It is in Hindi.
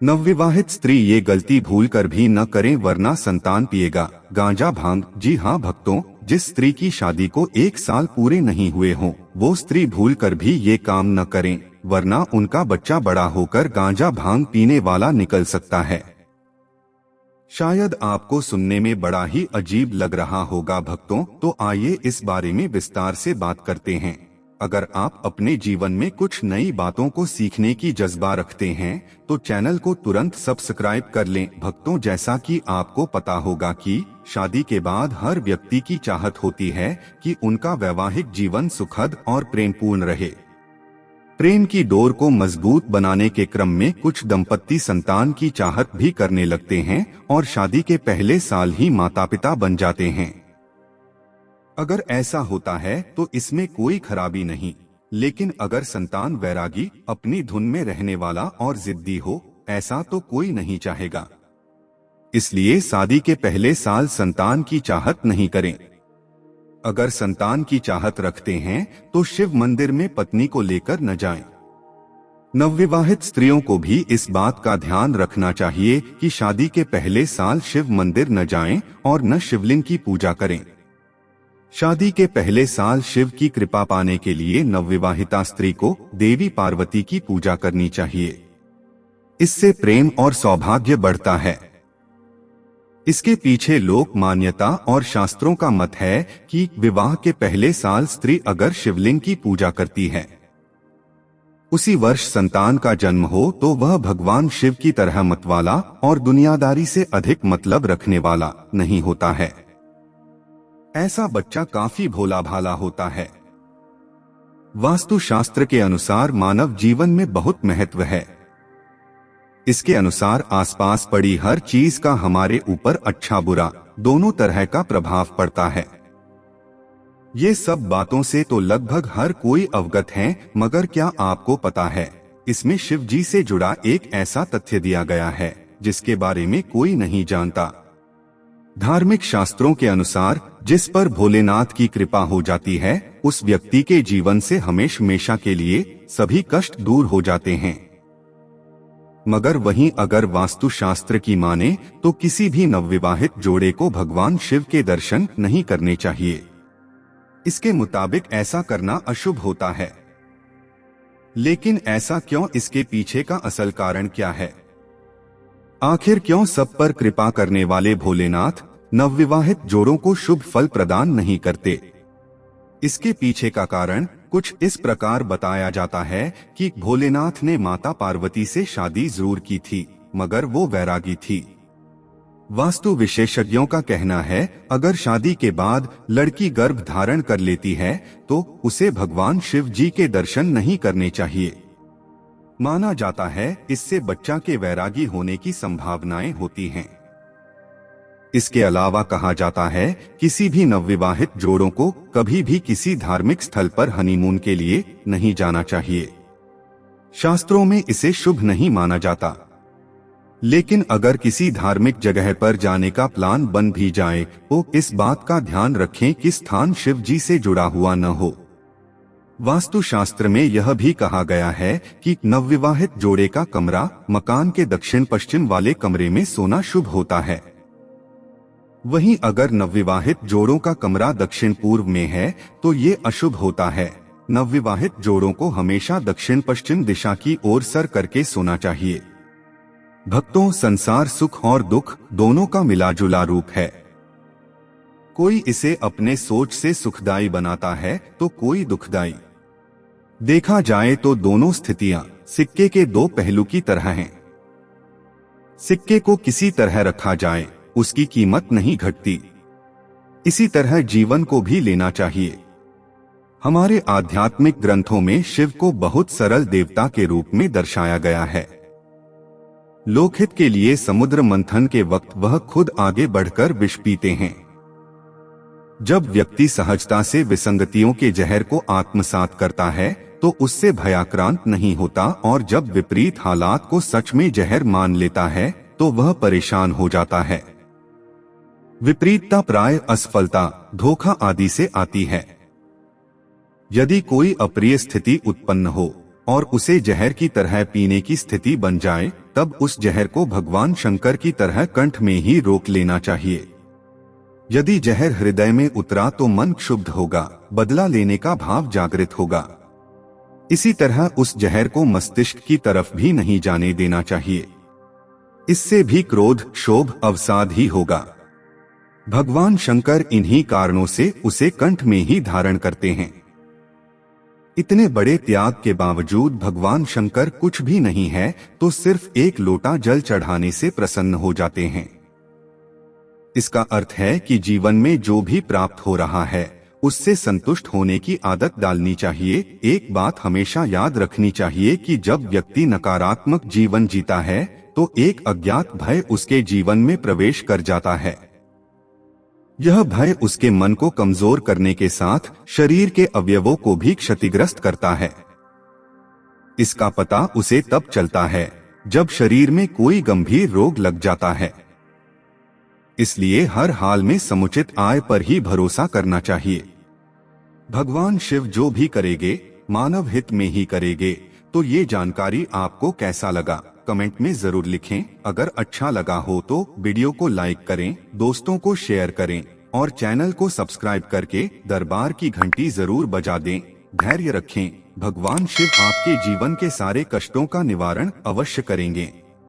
नवविवाहित स्त्री ये गलती भूल कर भी न करें वरना संतान पिएगा गांजा भांग। जी हाँ भक्तों, जिस स्त्री की शादी को 1 साल पूरे नहीं हुए हों, वो स्त्री भूल कर भी ये काम न करें वरना उनका बच्चा बड़ा होकर गांजा भांग पीने वाला निकल सकता है। शायद आपको सुनने में बड़ा ही अजीब लग रहा होगा भक्तों, तो आइए इस बारे में विस्तार से बात करते हैं। अगर आप अपने जीवन में कुछ नई बातों को सीखने की जज्बा रखते हैं तो चैनल को तुरंत सब्सक्राइब कर लें। भक्तों, जैसा कि आपको पता होगा कि शादी के बाद हर व्यक्ति की चाहत होती है कि उनका वैवाहिक जीवन सुखद और प्रेमपूर्ण रहे। प्रेम की डोर को मजबूत बनाने के क्रम में कुछ दंपत्ति संतान की चाहत भी करने लगते हैं और शादी के पहले साल ही माता पिता बन जाते हैं। अगर ऐसा होता है तो इसमें कोई खराबी नहीं, लेकिन अगर संतान वैरागी, अपनी धुन में रहने वाला और जिद्दी हो, ऐसा तो कोई नहीं चाहेगा। इसलिए शादी के पहले साल संतान की चाहत नहीं करें। अगर संतान की चाहत रखते हैं तो शिव मंदिर में पत्नी को लेकर न जाएं। नवविवाहित स्त्रियों को भी इस बात का ध्यान रखना चाहिए कि शादी के पहले साल शिव मंदिर न जाएं और न शिवलिंग की पूजा करें। शादी के पहले साल शिव की कृपा पाने के लिए नवविवाहिता स्त्री को देवी पार्वती की पूजा करनी चाहिए। इससे प्रेम और सौभाग्य बढ़ता है। इसके पीछे लोक मान्यता और शास्त्रों का मत है कि विवाह के पहले साल स्त्री अगर शिवलिंग की पूजा करती है, उसी वर्ष संतान का जन्म हो तो वह भगवान शिव की तरह मतवाला और दुनियादारी से अधिक मतलब रखने वाला नहीं होता है। ऐसा बच्चा काफी भोला भाला होता है। वास्तु शास्त्र के अनुसार मानव जीवन में बहुत महत्व है। इसके अनुसार आसपास पड़ी हर चीज का हमारे ऊपर अच्छा बुरा दोनों तरह का प्रभाव पड़ता है। ये सब बातों से तो लगभग हर कोई अवगत है, मगर क्या आपको पता है इसमें शिव जी से जुड़ा एक ऐसा तथ्य दिया गया है जिसके बारे में कोई नहीं जानता। धार्मिक शास्त्रों के अनुसार जिस पर भोलेनाथ की कृपा हो जाती है उस व्यक्ति के जीवन से हमेशा के लिए सभी कष्ट दूर हो जाते हैं। मगर वहीं अगर वास्तु शास्त्र की माने तो किसी भी नवविवाहित जोड़े को भगवान शिव के दर्शन नहीं करने चाहिए। इसके मुताबिक ऐसा करना अशुभ होता है। लेकिन ऐसा क्यों? इसके पीछे का असल कारण क्या है? आखिर क्यों सब पर कृपा करने वाले भोलेनाथ नवविवाहित जोड़ों को शुभ फल प्रदान नहीं करते? इसके पीछे का कारण कुछ इस प्रकार बताया जाता है कि भोलेनाथ ने माता पार्वती से शादी जरूर की थी, मगर वो वैरागी थी। वास्तु विशेषज्ञों का कहना है अगर शादी के बाद लड़की गर्भ धारण कर लेती है तो उसे भगवान शिव जी के दर्शन नहीं करने चाहिए। माना जाता है इससे बच्चा के वैरागी होने की संभावनाएं होती हैं। इसके अलावा कहा जाता है किसी भी नवविवाहित जोड़ों को कभी भी किसी धार्मिक स्थल पर हनीमून के लिए नहीं जाना चाहिए। शास्त्रों में इसे शुभ नहीं माना जाता। लेकिन अगर किसी धार्मिक जगह पर जाने का प्लान बन भी जाए तो इस बात का ध्यान रखें कि स्थान शिव जी से जुड़ा हुआ न हो। वास्तु शास्त्र में यह भी कहा गया है कि नवविवाहित जोड़े का कमरा मकान के दक्षिण पश्चिम वाले कमरे में सोना शुभ होता है। वहीं अगर नवविवाहित जोड़ों का कमरा दक्षिण पूर्व में है तो ये अशुभ होता है। नवविवाहित जोड़ों को हमेशा दक्षिण पश्चिम दिशा की ओर सर करके सोना चाहिए। भक्तों, संसार सुख और दुख दोनों का मिलाजुला रूप है। कोई इसे अपने सोच से सुखदायी बनाता है तो कोई दुखदायी। देखा जाए तो दोनों स्थितियां सिक्के के दो पहलू की तरह हैं। सिक्के को किसी तरह रखा जाए उसकी कीमत नहीं घटती। इसी तरह जीवन को भी लेना चाहिए। हमारे आध्यात्मिक ग्रंथों में शिव को बहुत सरल देवता के रूप में दर्शाया गया है। लोकहित के लिए समुद्र मंथन के वक्त वह खुद आगे बढ़कर विष पीते हैं। जब व्यक्ति सहजता से विसंगतियों के जहर को आत्मसात करता है तो उससे भयाक्रांत नहीं होता, और जब विपरीत हालात को सच में जहर मान लेता है तो वह परेशान हो जाता है। विपरीतता प्राय असफलता, धोखा आदि से आती है। यदि कोई अप्रिय स्थिति उत्पन्न हो और उसे जहर की तरह पीने की स्थिति बन जाए तब उस जहर को भगवान शंकर की तरह कंठ में ही रोक लेना चाहिए। यदि जहर हृदय में उतरा तो मन क्षुब्ध होगा, बदला लेने का भाव जागृत होगा। इसी तरह उस जहर को मस्तिष्क की तरफ भी नहीं जाने देना चाहिए, इससे भी क्रोध, क्षोभ, अवसाद ही होगा। भगवान शंकर इन्हीं कारणों से उसे कंठ में ही धारण करते हैं। इतने बड़े त्याग के बावजूद भगवान शंकर कुछ भी नहीं है तो सिर्फ एक लोटा जल चढ़ाने से प्रसन्न हो जाते हैं। इसका अर्थ है कि जीवन में जो भी प्राप्त हो रहा है उससे संतुष्ट होने की आदत डालनी चाहिए। एक बात हमेशा याद रखनी चाहिए कि जब व्यक्ति नकारात्मक जीवन जीता है तो एक अज्ञात भय उसके जीवन में प्रवेश कर जाता है। यह भय उसके मन को कमजोर करने के साथ शरीर के अवयवों को भी क्षतिग्रस्त करता है। इसका पता उसे तब चलता है जब शरीर में कोई गंभीर रोग लग जाता है। इसलिए हर हाल में समुचित आय पर ही भरोसा करना चाहिए। भगवान शिव जो भी करेंगे मानव हित में ही करेंगे। तो ये जानकारी आपको कैसा लगा कमेंट में जरूर लिखें। अगर अच्छा लगा हो तो वीडियो को लाइक करें, दोस्तों को शेयर करें और चैनल को सब्सक्राइब करके दरबार की घंटी जरूर बजा दें। धैर्य रखें, भगवान शिव आपके जीवन के सारे कष्टों का निवारण अवश्य करेंगे।